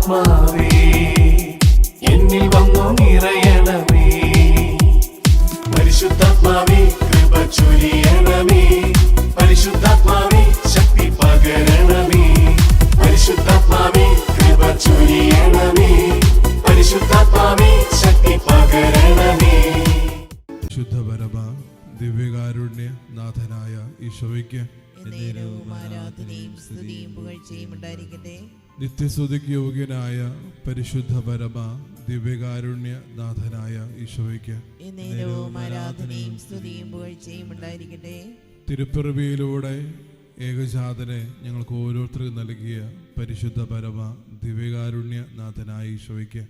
പരിശുദ്ധാത്മാവേ എന്നിൽ വന്നു നിറയണമേ. പരിശുദ്ധാത്മാവേ കൃപ ചൊരിയണമേ. പരിശുദ്ധാത്മാവേ ശക്തി പകരണമേ. പരിശുദ്ധാത്മാവേ കൃപ ചൊരിയണമേ. പരിശുദ്ധാത്മാവേ ശക്തി പകരണമേ. ശുദ്ധ പരമ ദിവ്യകാരുണ്യ നാഥനായ ഈശോയ്ക്ക് ആരാധനയും സ്തുതിയും പുകഴ്ചയും ഉണ്ടായിരിക്കട്ടെ. നിത്യസ്തുതിക്ക് യോഗ്യനായ പരിശുദ്ധ പരമ ദിവ്യകാരുണ്യ നാഥനായ ഈശോയ്ക്ക് ആരാധനയും സ്തുതിയും പുകഴ്ചയും ഉണ്ടായിരിക്കട്ടെ. തിരുപ്പിറവിയിലൂടെ ഏകജാതനെ ഞങ്ങൾക്ക് ഓരോരുത്തർക്കും നൽകിയ പരിശുദ്ധ പരമ ദിവ്യകാരുണ്യ നാഥനായ ഈശോയ്ക്ക്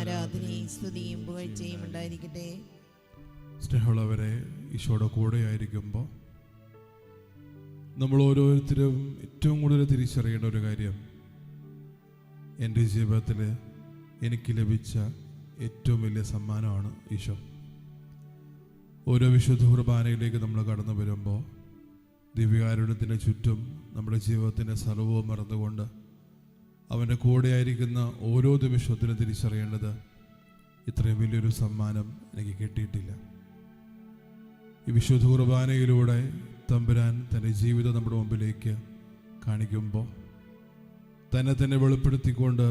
ആരാധനയും സ്തുതിയും പുകഴ്ചയും ഉണ്ടായിരിക്കട്ടെ. സ്നേഹമുള്ളവരെ, ഈശോയുടെ കൂടെ ആയിരിക്കുമ്പോൾ നമ്മൾ ഓരോരുത്തരും ഏറ്റവും കൂടുതൽ തിരിച്ചറിയേണ്ട ഒരു കാര്യം, എൻ്റെ ജീവിതത്തിൽ എനിക്ക് ലഭിച്ച ഏറ്റവും വലിയ സമ്മാനമാണ് ഈശോ. ഓരോ വിശുദ്ധ കുർബാനയിലേക്ക് നമ്മൾ കടന്നു വരുമ്പോൾ ദിവ്യകാരുണ്യത്തിൻ്റെ ചുറ്റും നമ്മുടെ ജീവിതത്തിൻ്റെ സർവ്വവും മറന്നുകൊണ്ട് അവൻ്റെ കൂടെ ആയിരിക്കുന്ന ഓരോ നിമിഷത്തിലും തിരിച്ചറിയേണ്ടത്, ഇത്രയും വലിയൊരു സമ്മാനം എനിക്ക് കിട്ടിയിട്ടില്ല. ഈ വിശുദ്ധ കുർബാനയിലൂടെ തമ്പുരാൻ തൻ്റെ ജീവിതം നമ്മുടെ മുമ്പിലേക്ക് കാണിക്കുമ്പോൾ തന്നെ വെളിപ്പെടുത്തിക്കൊണ്ട്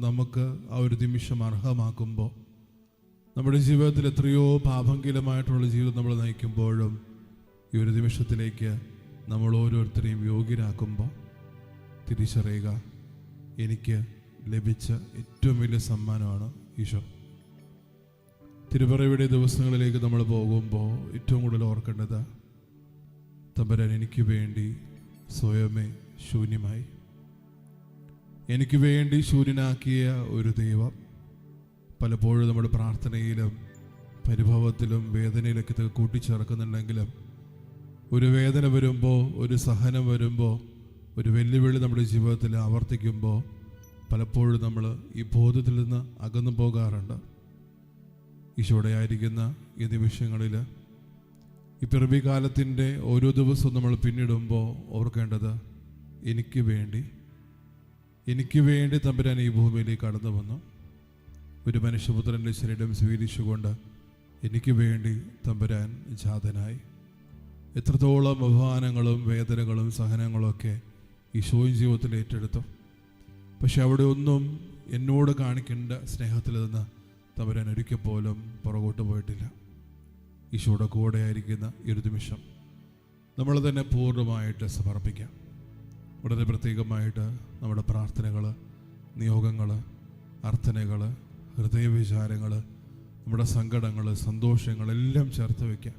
നമുക്ക് ആ ഒരു നിമിഷം അർഹമാക്കുമ്പോൾ, നമ്മുടെ ജീവിതത്തിൽ എത്രയോ പാപങ്കീലമായിട്ടുള്ള ജീവിതം നമ്മൾ നയിക്കുമ്പോഴും ഈ ഒരു നിമിഷത്തിലേക്ക് നമ്മൾ ഓരോരുത്തരെയും യോഗ്യരാക്കുമ്പോൾ തിരിച്ചറിയുക, എനിക്ക് ലഭിച്ച ഏറ്റവും വലിയ സമ്മാനമാണ് ഈശോ. തിരുപ്പിറവിയുടെ ദിവസങ്ങളിലേക്ക് നമ്മൾ പോകുമ്പോൾ ഏറ്റവും കൂടുതൽ ഓർക്കേണ്ടത്, തമ്പുരാൻ എനിക്ക് വേണ്ടി സ്വയമേ ശൂന്യമായി, എനിക്ക് വേണ്ടി ശൂന്യനാക്കിയ ഒരു ദൈവം പലപ്പോഴും നമ്മുടെ പ്രാർത്ഥനയിലും പരിഭവത്തിലും വേദനയിലൊക്കെ കൂട്ടിച്ചേർക്കുന്നുണ്ടെങ്കിലും, ഒരു വേദന വരുമ്പോൾ, ഒരു സഹനം വരുമ്പോൾ, ഒരു വെല്ലുവിളി നമ്മുടെ ജീവിതത്തിൽ ആവർത്തിക്കുമ്പോൾ പലപ്പോഴും നമ്മൾ ഈ ബോധത്തിൽ നിന്ന് അകന്നു പോകാറുണ്ട്. ഈശോടെ ആയിരിക്കുന്ന ഈ നിമിഷങ്ങളിൽ, ഈ പിറവി കാലത്തിൻ്റെ ഓരോ ദിവസവും നമ്മൾ പിന്നിടുമ്പോൾ ഓർക്കേണ്ടത്, എനിക്ക് വേണ്ടി തമ്പുരാൻ ഈ ഭൂമിയിലേക്ക് കടന്നു വന്നു. ഒരു മനുഷ്യപുത്രൻ്റെ ശരീരം സ്വീകരിച്ചുകൊണ്ട് എനിക്ക് വേണ്ടി തമ്പുരാൻ ജാതനായി. എത്രത്തോളം അപമാനങ്ങളും വേദനകളും സഹനങ്ങളൊക്കെ ഈശോയും ജീവിതത്തിൽ ഏറ്റെടുത്തു. പക്ഷെ അവിടെ ഒന്നും എന്നോട് കാണിക്കേണ്ട സ്നേഹത്തിൽ നിന്ന് തമ്പുരാൻ ഒരിക്കൽ പോലും പുറകോട്ട് പോയിട്ടില്ല. ഈശോയുടെ കൂടെ ആയിരിക്കുന്ന ഈ ഒരു നിമിഷം നമ്മൾ തന്നെ പൂർണ്ണമായിട്ട് സമർപ്പിക്കാം. വളരെ പ്രത്യേകമായിട്ട് നമ്മുടെ പ്രാർത്ഥനകൾ, നിയോഗങ്ങൾ, അർത്ഥനകൾ, ഹൃദയവിചാരങ്ങൾ, നമ്മുടെ സങ്കടങ്ങൾ, സന്തോഷങ്ങൾ എല്ലാം ചേർത്ത് വയ്ക്കാം.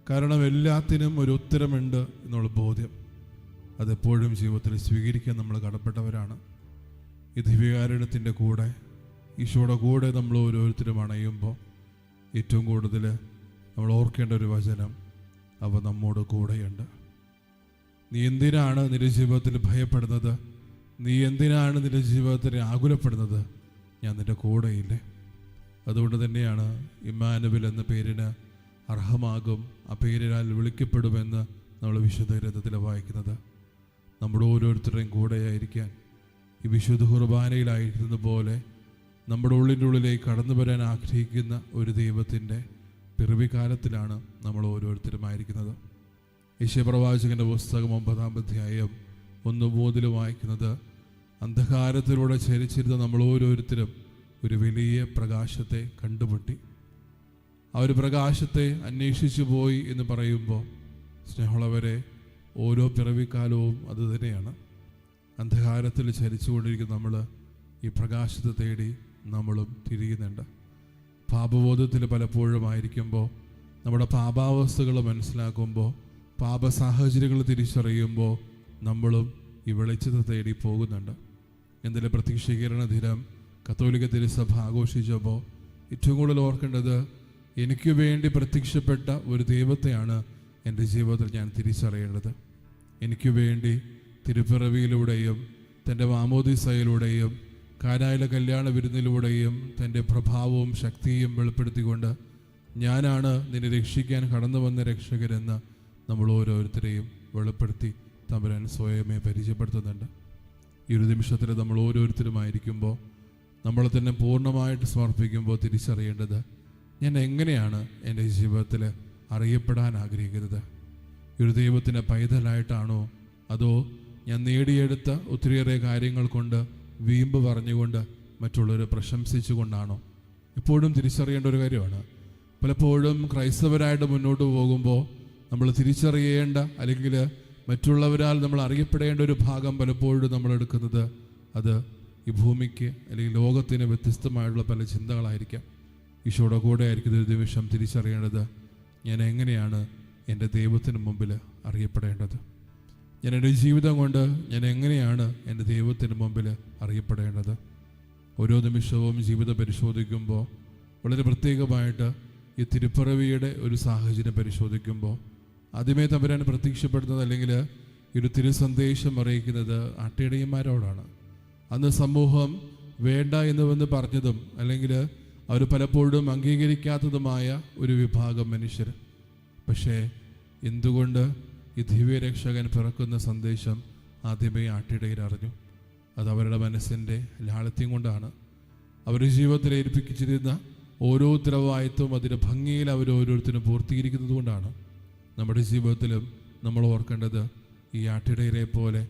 കാരണം എല്ലാത്തിനും ഒരു ഉത്തരമുണ്ട് എന്നുള്ള ബോധ്യം അതെപ്പോഴും ജീവിതത്തിൽ സ്വീകരിക്കാൻ നമ്മൾ കടപ്പെട്ടവരാണ്. ഈ ദിവ്യകാരുണ്യത്തിൻ്റെ കൂടെ, ഈശോയുടെ കൂടെ നമ്മൾ ഓരോരുത്തരും അണയുമ്പോൾ ഏറ്റവും കൂടുതൽ നമ്മൾ ഓർക്കേണ്ട ഒരു വചനം, അവ നമ്മോട് കൂടെയുണ്ട്. നീ എന്തിനാണ് നിന്റെ ജീവിതത്തിൽ ഭയപ്പെടുന്നത്? നീ എന്തിനാണ് നിന്റെ ജീവിതത്തിൽ ആകുലപ്പെടുന്നത്? ഞാൻ നിന്റെ കൂടെയില്ലേ. അതുകൊണ്ട് തന്നെയാണ് ഇമ്മാനുവൽ എന്ന പേരിന് അർഹമാകും, ആ പേരിനാൽ വിളിക്കപ്പെടുമെന്ന് നമ്മൾ വിശുദ്ധ ഗ്രന്ഥത്തിൽ വായിക്കുന്നത്. നമ്മുടെ ഓരോരുത്തരുടെയും കൂടെയായിരിക്കാൻ ഈ വിശുദ്ധ കുർബാനയിലായിരുന്ന പോലെ നമ്മുടെ ഉള്ളിൻ്റെ ഉള്ളിലേക്ക് കടന്നു വരാൻ ആഗ്രഹിക്കുന്ന ഒരു ദൈവത്തിൻ്റെ പിറവിക്കാലത്തിലാണ് നമ്മൾ ഓരോരുത്തരുമായിരിക്കുന്നത്. യെശയ്യാപ്രവാചകൻ്റെ പുസ്തകം 9-ാം അധ്യായം 1-3 വായിക്കുന്നത്, അന്ധകാരത്തിലൂടെ ചരിച്ചിരുന്ന നമ്മൾ ഓരോരുത്തരും ഒരു വലിയ പ്രകാശത്തെ കണ്ടുമുട്ടി. ആ ഒരു പ്രകാശത്തെ അന്വേഷിച്ചു പോയി എന്ന് പറയുമ്പോൾ, സ്നേഹമുള്ളവരെ, ഓരോ പിറവിക്കാലവും അതുതന്നെയാണ്. അന്ധകാരത്തിൽ ചരിച്ചുകൊണ്ടിരിക്കുന്ന നമ്മൾ ഈ പ്രകാശത്തെ തേടി നമ്മളും തിരിയുന്നുണ്ട്. പാപബോധത്തിൽ പലപ്പോഴും ആയിരിക്കുമ്പോൾ, നമ്മുടെ പാപാവസ്ഥകൾ മനസ്സിലാക്കുമ്പോൾ, പാപ സാഹചര്യങ്ങൾ തിരിച്ചറിയുമ്പോൾ നമ്മളും ഈ വെളിച്ചത്തെ തേടി പോകുന്നുണ്ട്. എന്തിലെ പ്രത്യക്ഷീകരണ ദിനം കത്തോലിക്ക തിരുസഭ ആഘോഷിച്ചപ്പോൾ ഏറ്റവും കൂടുതൽ ഓർക്കേണ്ടത്, എനിക്ക് വേണ്ടി പ്രത്യക്ഷപ്പെട്ട ഒരു ദൈവത്തെയാണ് എൻ്റെ ജീവിതത്തിൽ ഞാൻ തിരിച്ചറിയേണ്ടത്. എനിക്ക് വേണ്ടി തിരുപ്പിറവിയിലൂടെയും തൻ്റെ മാമോദീസയിലൂടെയും കാനായിലെ കല്യാണ വിരുന്നിലൂടെയും തൻ്റെ പ്രഭാവവും ശക്തിയും വെളിപ്പെടുത്തിക്കൊണ്ട്, ഞാനാണ് നിന്നെ രക്ഷിക്കാൻ കടന്നു വന്ന രക്ഷകരെന്ന് നമ്മൾ ഓരോരുത്തരെയും വെളിപ്പെടുത്തി തമ്പുരാൻ സ്വയമേ പരിചയപ്പെടുത്തുന്നുണ്ട്. ഈ ഒരു നിമിഷത്തിൽ നമ്മൾ ഓരോരുത്തരുമായിരിക്കുമ്പോൾ നമ്മളെ തന്നെ പൂർണ്ണമായിട്ട് സമർപ്പിക്കുമ്പോൾ തിരിച്ചറിയേണ്ടത് ഞാൻ എങ്ങനെയാണ് എൻ്റെ ജീവിതത്തിൽ അറിയപ്പെടാൻ ആഗ്രഹിക്കുന്നത്? ഈ ഒരു ദൈവത്തിൻ്റെ പൈതലായിട്ടാണോ, അതോ ഞാൻ നേടിയെടുത്ത ഒത്തിരിയേറെ കാര്യങ്ങൾ കൊണ്ട് വീമ്പ് പറഞ്ഞുകൊണ്ട് മറ്റുള്ളവരെ പ്രശംസിച്ചുകൊണ്ടാണോ? എപ്പോഴും തിരിച്ചറിയേണ്ട ഒരു കാര്യമാണ്. പലപ്പോഴും ക്രൈസ്തവരായിട്ട് മുന്നോട്ട് പോകുമ്പോൾ നമ്മൾ തിരിച്ചറിയേണ്ട അല്ലെങ്കിൽ മറ്റുള്ളവരാൽ നമ്മൾ അറിയപ്പെടേണ്ട ഒരു ഭാഗം പലപ്പോഴും നമ്മൾ എടുക്കുന്നത് അത് ഈ ഭൂമിക്ക് അല്ലെങ്കിൽ ലോകത്തിന് വ്യത്യസ്തമായിട്ടുള്ള പല ചിന്തകളായിരിക്കാം. ഈശോയുടെ കൂടെ ആയിരിക്കുന്ന ഒരു നിമിഷം തിരിച്ചറിയേണ്ടത് ഞാൻ എങ്ങനെയാണ് എൻ്റെ ദൈവത്തിന് മുമ്പിൽ അറിയപ്പെടേണ്ടത്? ഞാൻ എൻ്റെ ജീവിതം കൊണ്ട് ഞാൻ എങ്ങനെയാണ് എൻ്റെ ദൈവത്തിന് മുമ്പിൽ അറിയപ്പെടേണ്ടത്? ഓരോ നിമിഷവും ജീവിതം പരിശോധിക്കുമ്പോൾ വളരെ പ്രത്യേകമായിട്ട് ഈ തിരുപ്പിറവിയുടെ ഒരു സാഹചര്യം പരിശോധിക്കുമ്പോൾ ആദ്യമേ തമ്പുരാൻ പ്രത്യക്ഷപ്പെടുന്നത് അല്ലെങ്കിൽ ഈ ഒരു തിരുസന്ദേശം അറിയിക്കുന്നത് ആട്ടിടയന്മാരോടാണ്. അന്ന് സമൂഹം വേണ്ട എന്ന് വന്ന് പറഞ്ഞതും അല്ലെങ്കിൽ അവർ പലപ്പോഴും അംഗീകരിക്കാത്തതുമായ ഒരു വിഭാഗം മനുഷ്യർ. പക്ഷേ എന്തുകൊണ്ട് ഈ ദിവ്യരക്ഷകൻ പിറക്കുന്ന സന്ദേശം ആദ്യമേ ആട്ടിടയർ അറിഞ്ഞു? അത് അവരുടെ മനസ്സിൻ്റെ ലാളിത്യം കൊണ്ടാണ്. അവരുടെ ജീവിതത്തിൽ ഏൽപ്പിച്ചിരുന്ന ഓരോ ഉത്തരവാദിത്വം അതിൻ്റെ ഭംഗിയിൽ അവർ ഓരോരുത്തരും പൂർത്തീകരിക്കുന്നത് കൊണ്ടാണ്. നമ്മുടെ ജീവിതത്തിലും നമ്മൾ ഓർക്കേണ്ടത് ഈ ആട്ടിടയരെ പോലെ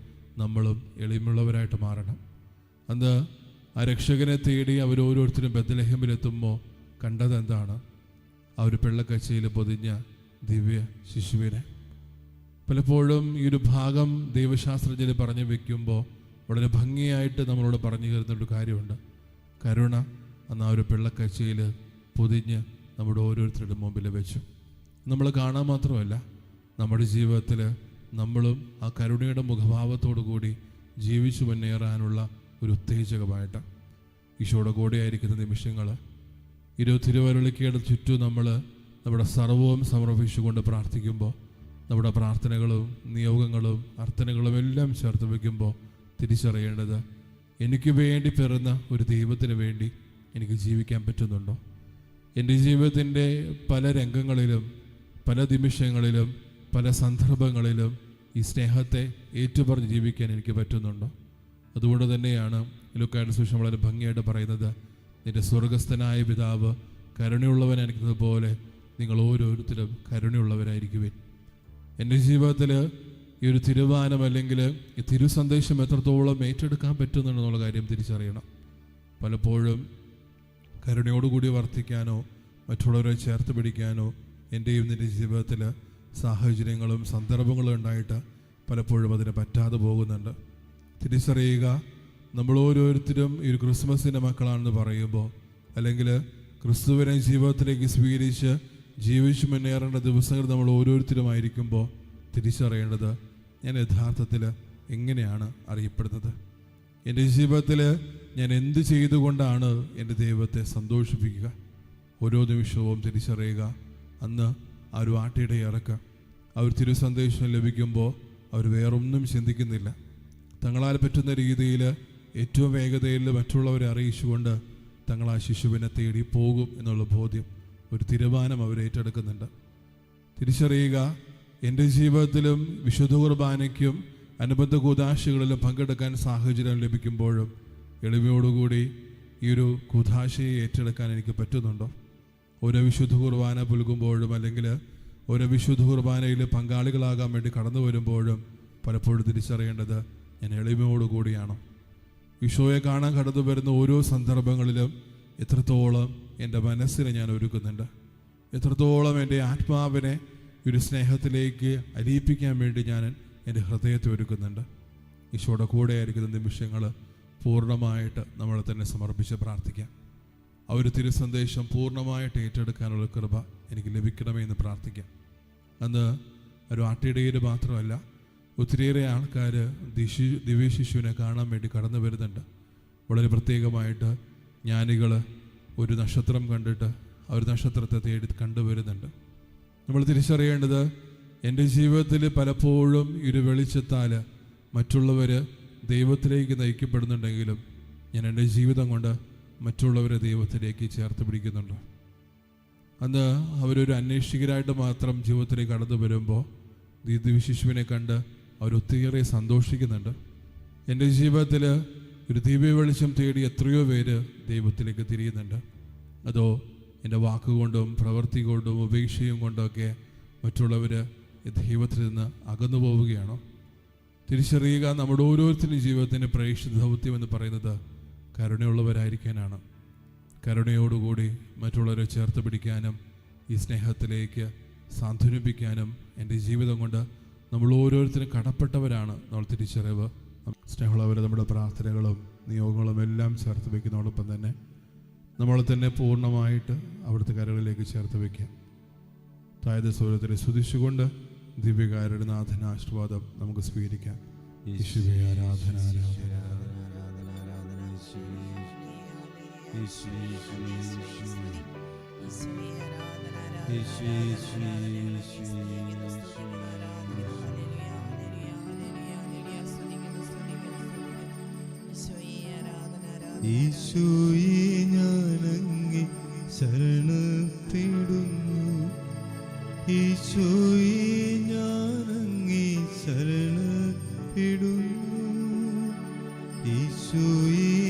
നമ്മളും എളിമുള്ളവരായിട്ട് മാറണം. അന്ന് ആ രക്ഷകനെ തേടി അവരോരോരുത്തരും ബത്ലഹേമിലെത്തുമ്പോൾ കണ്ടത് എന്താണ്? ആ ഒരു പിള്ളക്കച്ചയിൽ പൊതിഞ്ഞ ദിവ്യ ശിശുവിനെ. പലപ്പോഴും ഈ ഒരു ഭാഗം ദൈവശാസ്ത്രജ്ഞർ പറഞ്ഞു വയ്ക്കുമ്പോൾ വളരെ ഭംഗിയായിട്ട് നമ്മളോട് പറഞ്ഞു തരുന്നൊരു കാര്യമുണ്ട്. കരുണ അന്ന് ആ ഒരു പിള്ളക്കച്ചയിൽ പൊതിഞ്ഞ് നമ്മുടെ ഓരോരുത്തരുടെ മുമ്പിൽ വെച്ചു. നമ്മൾ കാണാൻ മാത്രമല്ല, നമ്മുടെ ജീവിതത്തിൽ നമ്മളും ആ കരുണയുടെ മുഖഭാവത്തോടു കൂടി ജീവിച്ചു മുന്നേറാനുള്ള ഒരു ഉത്തേജകമായിട്ട് ഈശോയുടെ കൂടെയായിരിക്കുന്ന നിമിഷങ്ങൾ തിരുവരുളിക്കയുടെ ചുറ്റും നമ്മൾ നമ്മുടെ സർവവും സമർപ്പിച്ചുകൊണ്ട് പ്രാർത്ഥിക്കുമ്പോൾ നമ്മുടെ പ്രാർത്ഥനകളും നിയോഗങ്ങളും അർത്ഥനകളും എല്ലാം ചേർത്ത് വയ്ക്കുമ്പോൾ തിരിച്ചറിയേണ്ടത് എനിക്ക് വേണ്ടി പിറന്ന ഒരു ദൈവത്തിന് വേണ്ടി എനിക്ക് ജീവിക്കാൻ പറ്റുന്നുണ്ടോ? എൻ്റെ ജീവിതത്തിൻ്റെ പല രംഗങ്ങളിലും പല നിമിഷങ്ങളിലും പല സന്ദർഭങ്ങളിലും ഈ സ്നേഹത്തെ ഏറ്റുപറഞ്ഞ് ജീവിക്കാൻ എനിക്ക് പറ്റുന്നുണ്ടോ? അതുകൊണ്ട് തന്നെയാണ് ലൂക്കായുടെ സുവിശേഷം വളരെ ഭംഗിയായിട്ട് പറയുന്നത്, നിന്റെ സ്വർഗസ്ഥനായ പിതാവ് കരുണയുള്ളവനായിരിക്കുന്നത് പോലെ നിങ്ങൾ ഓരോരുത്തരും കരുണയുള്ളവരായിരിക്കുവിൻ. എൻ്റെ ജീവിതത്തിൽ ഈ ഒരു തിരുവാനം അല്ലെങ്കിൽ ഈ തിരുസന്ദേശം എത്രത്തോളം ഏറ്റെടുക്കാൻ പറ്റുന്നുണ്ടെന്നുള്ള കാര്യം തിരിച്ചറിയണം. പലപ്പോഴും കരുണയോടുകൂടി വർത്തിക്കാനോ മറ്റുള്ളവരെ ചേർത്ത് പിടിക്കാനോ എൻ്റെയും നിൻ്റെ ജീവിതത്തിൽ സാഹചര്യങ്ങളും സന്ദർഭങ്ങളും ഉണ്ടായിട്ട് പലപ്പോഴും അതിന് പറ്റാതെ പോകുന്നുണ്ട്. തിരിച്ചറിയുക, നമ്മൾ ഓരോരുത്തരും ഈ ഒരു ക്രിസ്മസിൻ്റെ മക്കളാണെന്ന് പറയുമ്പോൾ അല്ലെങ്കിൽ ക്രിസ്തുവിനെ ജീവിതത്തിലേക്ക് സ്വീകരിച്ച് ജീവിച്ചു മുന്നേറേണ്ട ദിവസങ്ങൾ നമ്മൾ ഓരോരുത്തരുമായിരിക്കുമ്പോൾ തിരിച്ചറിയേണ്ടത് ഞാൻ യഥാർത്ഥത്തിൽ എങ്ങനെയാണ് അറിയപ്പെടുന്നത്? എൻ്റെ ജീവിതത്തിൽ ഞാൻ എന്ത് ചെയ്തുകൊണ്ടാണ് എൻ്റെ ദൈവത്തെ സന്തോഷിപ്പിക്കുക? ഓരോ നിമിഷവും തിരിച്ചറിയുക. അന്ന് ആ ഒരു ആട്ടിയുടെ ഇറക്കുക അവർ തിരുസന്ദേശം ലഭിക്കുമ്പോൾ അവർ വേറൊന്നും ചിന്തിക്കുന്നില്ല. തങ്ങളാൽ പറ്റുന്ന രീതിയിൽ ഏറ്റവും വേഗതയിൽ മറ്റുള്ളവരെ അറിയിച്ചുകൊണ്ട് തങ്ങൾ ആ ശിശുവിനെ തേടി പോകും എന്നുള്ള ബോധ്യം, ഒരു തീരുമാനം അവർ ഏറ്റെടുക്കുന്നുണ്ട്. തിരിച്ചറിയുക, എൻ്റെ ജീവിതത്തിലും വിശുദ്ധ കുർബാനയ്ക്കും അനുബന്ധ കൂദാശകളിലും പങ്കെടുക്കാൻ സാഹചര്യം ലഭിക്കുമ്പോഴും എളിമയോടുകൂടി ഈ ഒരു കൂദാശയെ ഏറ്റെടുക്കാൻ എനിക്ക് പറ്റുന്നുണ്ടോ? ഓരോ വിശുദ്ധ കുർബാന പുൽകുമ്പോഴും അല്ലെങ്കിൽ ഓരോ വിശുദ്ധ കുർബാനയിൽ പങ്കാളികളാകാൻ വേണ്ടി കടന്നു വരുമ്പോഴും പലപ്പോഴും തിരിച്ചറിയേണ്ടത് ഞാൻ എളിമയോടുകൂടിയാണോ? ഈശോയെ കാണാൻ കടന്നു വരുന്ന ഓരോ സന്ദർഭങ്ങളിലും എത്രത്തോളം എൻ്റെ മനസ്സിനെ ഞാൻ ഒരുക്കുന്നുണ്ട്, എത്രത്തോളം എൻ്റെ ആത്മാവിനെ ഒരു സ്നേഹത്തിലേക്ക് അലിയിപ്പിക്കാൻ വേണ്ടി ഞാൻ എൻ്റെ ഹൃദയത്തെ ഒരുക്കുന്നുണ്ട്. ഈശോയുടെ കൂടെ ആയിരിക്കുന്ന നിമിഷങ്ങൾ പൂർണ്ണമായിട്ട് നമ്മളെ തന്നെ സമർപ്പിച്ച് പ്രാർത്ഥിക്കാം. ആ ഒരു തിരുസന്ദേശം പൂർണ്ണമായിട്ട് ഏറ്റെടുക്കാനുള്ള കൃപ എനിക്ക് ലഭിക്കണമേ എന്ന് പ്രാർത്ഥിക്കാം. അന്ന് ഒരു ആട്ടിടയിൽ മാത്രമല്ല, ഒത്തിരിയേറെ ആൾക്കാർ ദിവ്യശിശുവിനെ കാണാൻ വേണ്ടി കടന്നു വരുന്നുണ്ട്. വളരെ പ്രത്യേകമായിട്ട് ജ്ഞാനികൾ ഒരു നക്ഷത്രം കണ്ടിട്ട് ആ ഒരു നക്ഷത്രത്തെ തേടി കണ്ടുവരുന്നുണ്ട്. നമ്മൾ തിരിച്ചറിയേണ്ടത്, എൻ്റെ ജീവിതത്തിൽ പലപ്പോഴും ഒരു വെളിച്ചത്താൽ മറ്റുള്ളവർ ദൈവത്തിലേക്ക് നയിക്കപ്പെടുന്നുണ്ടെങ്കിലും ഞാൻ എൻ്റെ ജീവിതം കൊണ്ട് മറ്റുള്ളവരെ ദൈവത്തിലേക്ക് ചേർത്ത് പിടിക്കുന്നുണ്ട്. അന്ന് അവരൊരു അന്വേഷികരായിട്ട് മാത്രം ജീവിതത്തിലേക്ക് കടന്നു വരുമ്പോൾ ദിവ്യശിശുവിനെ കണ്ട് അവരൊത്തിയേറെ സന്തോഷിക്കുന്നുണ്ട്. എൻ്റെ ജീവിതത്തിൽ ഒരു ദിവ്യ വെളിച്ചം തേടി എത്രയോ പേര് ദൈവത്തിലേക്ക് തിരിയുന്നുണ്ട്. അതോ എൻ്റെ വാക്കുകൊണ്ടും പ്രവൃത്തി കൊണ്ടും ഉപേക്ഷയും കൊണ്ടൊക്കെ മറ്റുള്ളവർ ദൈവത്തിൽ നിന്ന് അകന്നു പോവുകയാണോ? തിരിച്ചറിയുക, നമ്മുടെ ഓരോരുത്തരും ജീവിതത്തിൻ്റെ പ്രേക്ഷിത ദൗത്യം എന്ന് പറയുന്നത് കരുണയുള്ളവരായിരിക്കാനാണ്. കരുണയോടുകൂടി മറ്റുള്ളവരെ ചേർത്ത് പിടിക്കാനും ഈ സ്നേഹത്തിലേക്ക് സാന്ത്വനിപ്പിക്കാനും എൻ്റെ ജീവിതം കൊണ്ട് നമ്മൾ ഓരോരുത്തരും കടപ്പെട്ടവരാണ് നമ്മൾ തിരിച്ചറിവ്. സ്നേഹമുള്ളവരെ, നമ്മുടെ പ്രാർത്ഥനകളും നിയോഗങ്ങളും എല്ലാം ചേർത്ത് വയ്ക്കുന്നതോടൊപ്പം തന്നെ നമ്മളെ തന്നെ പൂർണ്ണമായിട്ട് അവിടുത്തെ കരകളിലേക്ക് ചേർത്ത് വയ്ക്കാം. താഴത്തെ സ്വരത്തിലെ സ്തുതിച്ചുകൊണ്ട് ദിവ്യകാരുടെ നാഥന ആശീർവാദം നമുക്ക് സ്വീകരിക്കാം. യേശുവേ ആരാധന, ആരാധന, ഈശോയെ ഞാനങ്ങേ ശരണപ്പെടുന്നു, ഈശോയെ ഞാനങ്ങേ ശരണപ്പെടുന്നു, ഈശോയെ